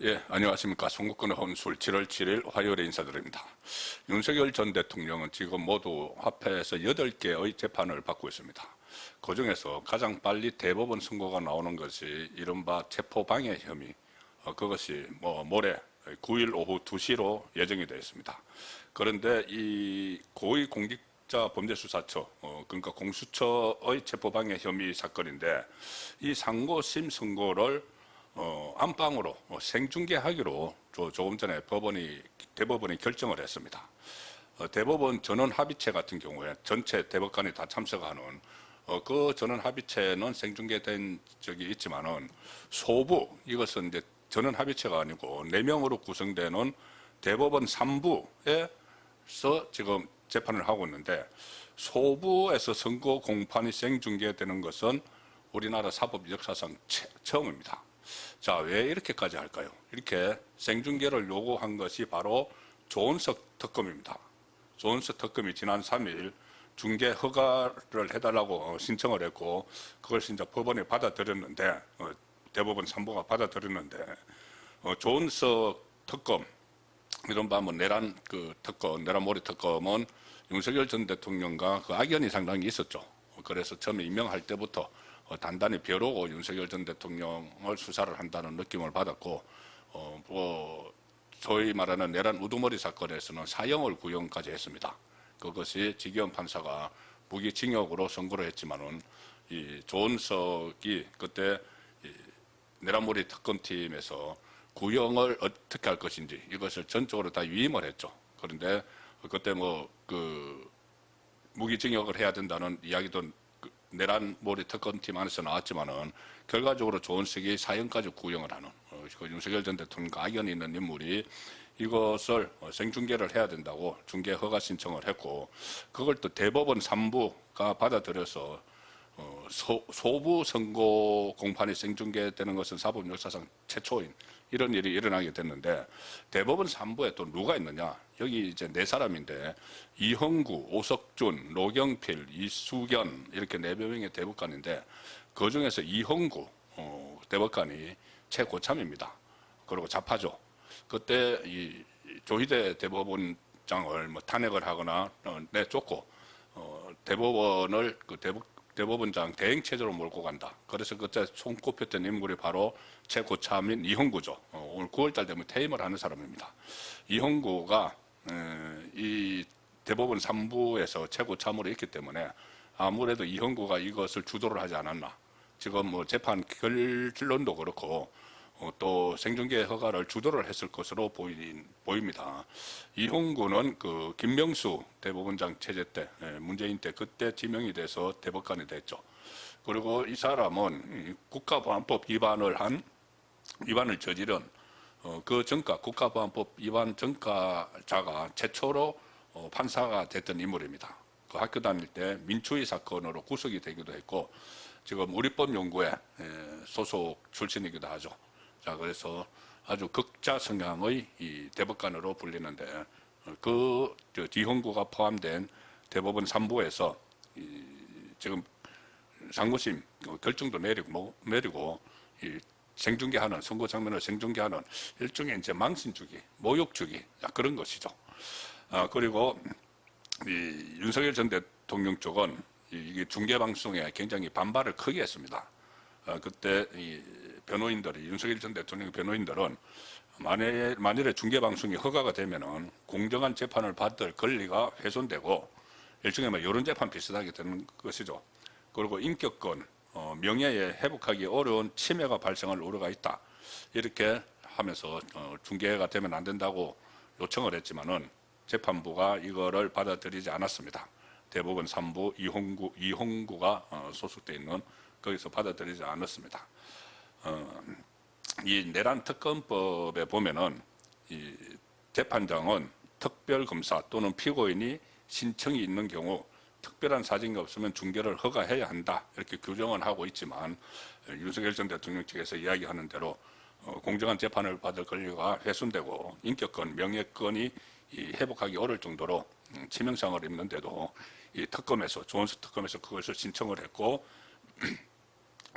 예, 안녕하십니까. 송국근의 혼술 7월 7일 화요일에 인사드립니다. 윤석열 전 대통령은 지금 모두 합해서 8개의 재판을 받고 있습니다. 그 중에서 가장 빨리 대법원 선고가 나오는 것이 이른바 체포방해 혐의, 그것이 모레 9일 오후 2시로 예정이 되어 있습니다. 그런데 이 고위공직자범죄수사처, 그러니까 공수처의 체포방해 혐의 사건인데, 이 상고심 선고를 안방으로 생중계하기로 조금 전에 대법원이 결정을 했습니다. 대법원 전원합의체 같은 경우에 전체 대법관이 다 참석하는 그 전원합의체는 생중계된 적이 있지만은 소부, 이것은 이제 전원합의체가 아니고 4명으로 구성되는 대법원 3부에서 지금 재판을 하고 있는데, 소부에서 선고 공판이 생중계되는 것은 우리나라 사법 역사상 처음입니다. 자, 왜 이렇게까지 할까요? 이렇게 생중계를 요구한 것이 바로 조은석 특검입니다. 조은석 특검이 지난 3일 중계 허가를 해달라고 신청을 했고, 그걸 진짜 법원이 받아들였는데, 대법원 3부가 받아들였는데, 조은석 특검, 이른바 내란 내란몰이 특검은 윤석열 전 대통령과 그 악연이 상당히 있었죠. 그래서 처음에 임명할 때부터 단단히 벼르고 윤석열 전 대통령을 수사를 한다는 느낌을 받았고, 소위 말하는 내란 우두머리 사건에서는 사형을 구형까지 했습니다. 그것이 지기현 판사가 무기징역으로 선고를 했지만은, 이 조은석이 그때 내란몰이 특검팀에서 구형을 어떻게 할 것인지 이것을 전적으로 다 위임을 했죠. 그런데 그때 무기징역을 해야 된다는 이야기도 내란몰이 특검팀 안에서 나왔지만은, 결과적으로 조은석이 사형까지 구형을 하는, 윤석열 전 대통령과 악연이 있는 인물이 이것을 생중계를 해야 된다고 중계 허가 신청을 했고, 그걸 또 대법원 3부가 받아들여서 소부 선고 공판이 생중계되는 것은 사법 역사상 최초인 이런 일이 일어나게 됐는데, 대법원 3부에 또 누가 있느냐? 여기 이제 4사람인데 이형구, 오석준, 노경필, 이수견, 이렇게 4명의 대법관인데, 그 중에서 이형구 대법관이 최고참입니다. 그리고 좌파죠. 그때 이 조희대 대법원장을 탄핵을 하거나 내쫓고 대법원을 대법원장 대행체제로 몰고 간다. 그래서 그때 손꼽혔던 인물이 바로 최고참인 이형구죠. 오늘 9월달 되면 퇴임을 하는 사람입니다. 이형구가 이 대법원 3부에서 최고참으로 있기 때문에 아무래도 이형구가 이것을 주도를 하지 않았나. 지금 재판 결론도 그렇고 또 생중계 허가를 주도를 했을 것으로 보입니다. 이형구는 김명수 대법원장 체제 때, 문재인 때 그때 지명이 돼서 대법관이 됐죠. 그리고 이 사람은 국가보안법 위반을 저지른 그 전과, 국가보안법 위반 전과자가 최초로 판사가 됐던 인물입니다. 그 학교 다닐 때 민추위 사건으로 구속이 되기도 했고, 지금 우리법연구회 소속 출신이기도 하죠. 자, 그래서 아주 극자 성향의 이 대법관으로 불리는데, 이형구가 포함된 대법원 3부에서 지금 상고심 결정도 내리고 이 생중계하는, 선고 장면을 생중계하는 일종의 이제 망신주기, 모욕주기, 그런 것이죠. 그리고 이 윤석열 전 대통령 쪽은 이게 중계방송에 굉장히 반발을 크게 했습니다. 그때 이 변호인들이, 윤석열 전 대통령 변호인들은 만일에 중계방송이 허가가 되면은 공정한 재판을 받을 권리가 훼손되고, 일종의 여론재판 비슷하게 되는 것이죠. 그리고 인격권, 명예에 회복하기 어려운 침해가 발생할 우려가 있다. 이렇게 하면서 중계가 되면 안 된다고 요청을 했지만은 재판부가 이거를 받아들이지 않았습니다. 대법원 3부 이형구가 소속되어 있는 거기서 받아들이지 않았습니다. 이 내란 특검법에 보면은 이 재판장은 특별검사 또는 피고인이 신청이 있는 경우 특별한 사정이 없으면 중계를 허가해야 한다, 이렇게 규정을 하고 있지만, 윤석열 전 대통령 측에서 이야기하는 대로 공정한 재판을 받을 권리가 훼손되고 인격권, 명예권이 회복하기 어려울 정도로 치명상을 입는데도 이 조은석 특검에서 그것을 신청을 했고,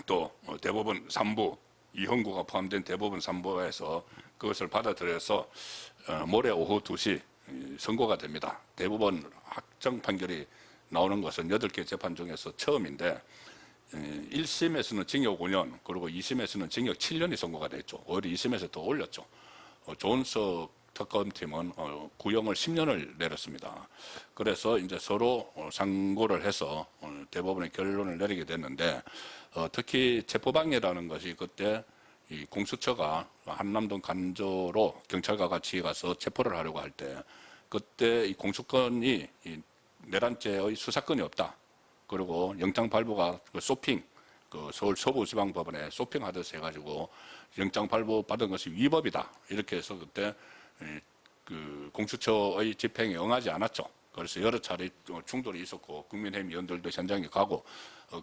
또 대법원 3부, 이형구가 포함된 대법원 3부에서 그것을 받아들여서 모레 오후 2시 선고가 됩니다. 대법원 확정 판결이 나오는 것은 8개 재판 중에서 처음인데 1심에서는 징역 5년 그리고 2심에서는 징역 7년이 선고가 됐죠. 오히려 2심에서 더 올렸죠. 조은석 특검팀은 구형을 10년을 내렸습니다. 그래서 이제 서로 상고를 해서 대법원의 결론을 내리게 됐는데 특히 체포방해라는 것이 그때 이 공수처가 한남동 간조로 경찰과 같이 가서 체포를 하려고 할 때 그때 이 공수권이 이 내란죄의 수사권이 없다. 그리고 영장 발부가 쇼핑, 서울 서부지방법원에 쇼핑하듯이 해가지고 영장 발부 받은 것이 위법이다. 이렇게 해서 그때 그 공수처의 집행에 응하지 않았죠. 그래서 여러 차례 충돌이 있었고 국민의힘 의원들도 현장에 가고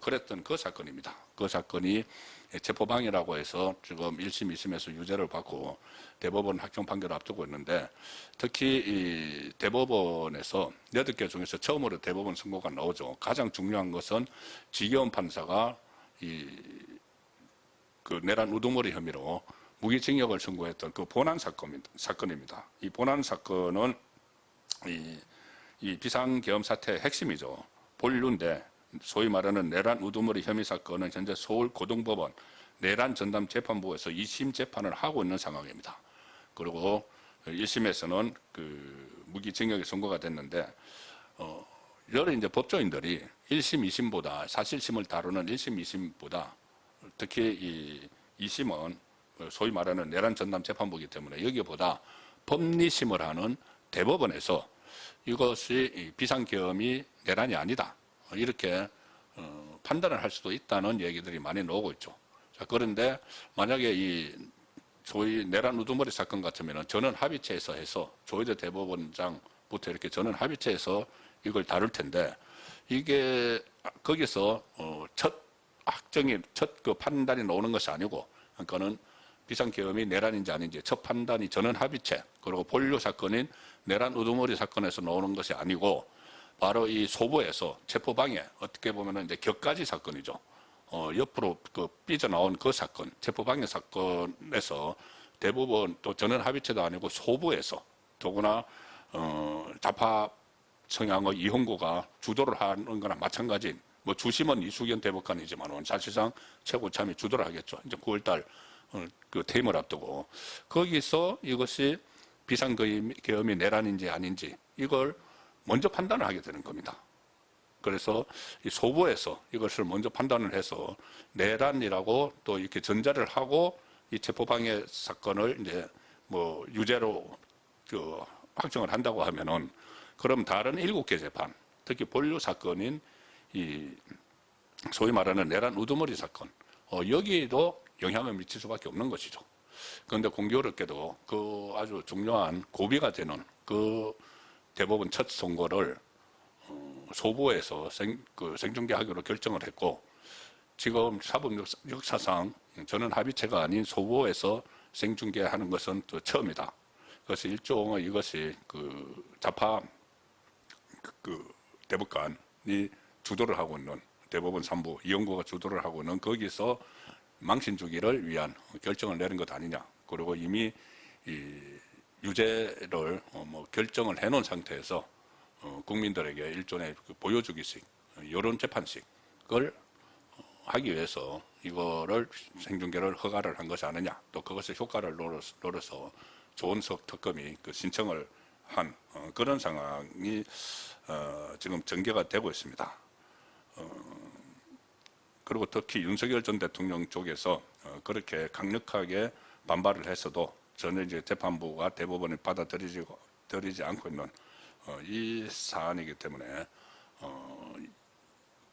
그랬던 그 사건입니다. 그 사건이 체포방해라고 해서 지금 1심, 2심에서 유죄를 받고 대법원 확정 판결을 앞두고 있는데 특히 이 대법원에서 8개 중에서 처음으로 대법원 선고가 나오죠. 가장 중요한 것은 지기현 판사가 그 내란 우두머리 혐의로 무기징역을 선고했던 그 본안 사건입니다. 이 본안 사건은 이 비상계엄 사태의 핵심이죠. 본류인데 소위 말하는 내란 우두머리 혐의 사건은 현재 서울 고등법원 내란 전담 재판부에서 2심 재판을 하고 있는 상황입니다. 그리고 1심에서는 그 무기징역이 선고가 됐는데 여러 이제 법조인들이 1심, 2심보다 사실심을 다루는 1심, 2심보다 특히 이 2심은 소위 말하는 내란 전담 재판부이기 때문에 여기보다 법리심을 하는 대법원에서 이것이 비상계엄이 내란이 아니다. 이렇게 판단을 할 수도 있다는 얘기들이 많이 나오고 있죠. 자, 그런데 만약에 이 소위 내란 우두머리 사건 같으면 전원 합의체에서 해서 조희대 대법원장부터 이렇게 전원 합의체에서 이걸 다룰 텐데 이게 거기서 첫 확정이 첫 그 판단이 나오는 것이 아니고 그러니까는 비상계엄이 내란인지 아닌지 첫 판단이 전원 합의체 그리고 본류 사건인 내란 우두머리 사건에서 나오는 것이 아니고 바로 이 소부에서 체포방해 어떻게 보면은 이제 격가지 사건이죠. 옆으로 그 삐져나온 그 사건 체포방해 사건에서 대부분 또 전원 합의체도 아니고 소부에서 더구나 좌파 성향의 이홍구가 주도를 하는 거나 마찬가지인 뭐 주심은 이수견 대법관이지만은 사실상 최고참이 주도를 하겠죠. 이제 9월달 그 퇴임을 앞두고 거기서 이것이 비상계엄이 내란인지 아닌지 이걸 먼저 판단을 하게 되는 겁니다. 그래서 이 소부에서 이것을 먼저 판단을 해서 내란이라고 또 이렇게 전자를 하고 이 체포방해 사건을 이제 뭐 유죄로 그 확정을 한다고 하면은 그럼 다른 7개 재판, 특히 본류 사건인 이 소위 말하는 내란 우두머리 사건, 여기에도 영향을 미칠 수밖에 없는 것이죠. 그런데 공교롭게도 그 아주 중요한 고비가 되는 그 대법원 첫 선고를 소부에서 생중계하기로 결정을 했고 지금 사법 역사상 저는 합의체가 아닌 소부에서 생중계하는 것은 또 처음이다. 그래서 일종의 이것이 그 좌파 그 대법관이 주도를 하고 있는 대법원 3부 이영구가 주도를 하고 있는 거기서 망신 주기를 위한 결정을 내린 것 아니냐. 그리고 이미 이 유죄를 뭐 결정을 해놓은 상태에서 국민들에게 일종의 그 보여주기식 여론 재판식을 하기 위해서 이거를 생중계를 허가를 한 것이 아니냐. 또 그것의 효과를 노려서 조은석 특검이 그 신청을 한 그런 상황이 지금 전개가 되고 있습니다. 그리고 특히 윤석열 전 대통령 쪽에서 그렇게 강력하게 반발을 했어도 전혀 이제 재판부가 대법원에 받아들이지 않고 있는 이 사안이기 때문에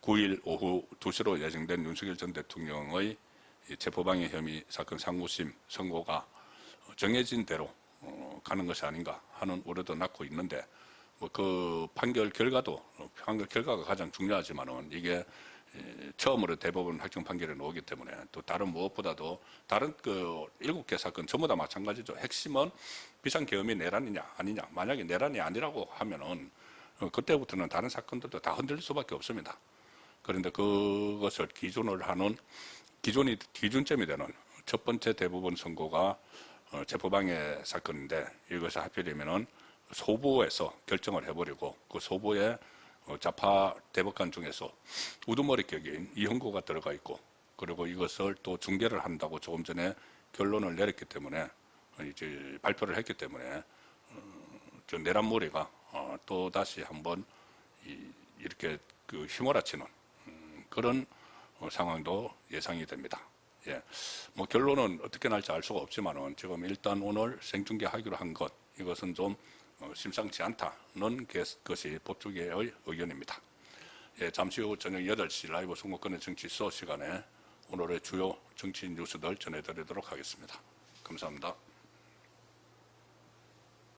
9일 오후 2시로 예정된 윤석열 전 대통령의 체포방해 혐의 사건 상고심 선고가 정해진 대로 가는 것이 아닌가 하는 우려도 낳고 있는데 뭐 그 판결 결과가 가장 중요하지만은 이게 처음으로 대법원 확정 판결이 나오기 때문에 또 다른 무엇보다도 다른 그 7개 사건 전부 다 마찬가지죠. 핵심은 비상계엄이 내란이냐 아니냐. 만약에 내란이 아니라고 하면은 그때부터는 다른 사건들도 다 흔들릴 수밖에 없습니다. 그런데 그것을 기준을 하는 기준점이 되는 첫 번째 대법원 선고가 체포방해 사건인데 이것을 하필이면은 소부에서 결정을 해버리고 그 소부에 좌파 대법관 중에서 우두머리 격인 이형구가 들어가 있고 그리고 이것을 또 중계를 한다고 조금 전에 결론을 내렸기 때문에 이제 발표를 했기 때문에 저 내란몰이가 또 다시 한번 이렇게 그 휘몰아치는 그런 상황도 예상이 됩니다. 예, 뭐 결론은 어떻게 날지 알 수가 없지만은 지금 일단 오늘 생중계하기로 한 것 이것은 좀 심상치 않다는 것이 법조계의 의견입니다. 예, 잠시 후 저녁 8시 라이브 선거권의 정치소 시간에 오늘의 주요 정치 뉴스들 전해드리도록 하겠습니다. 감사합니다.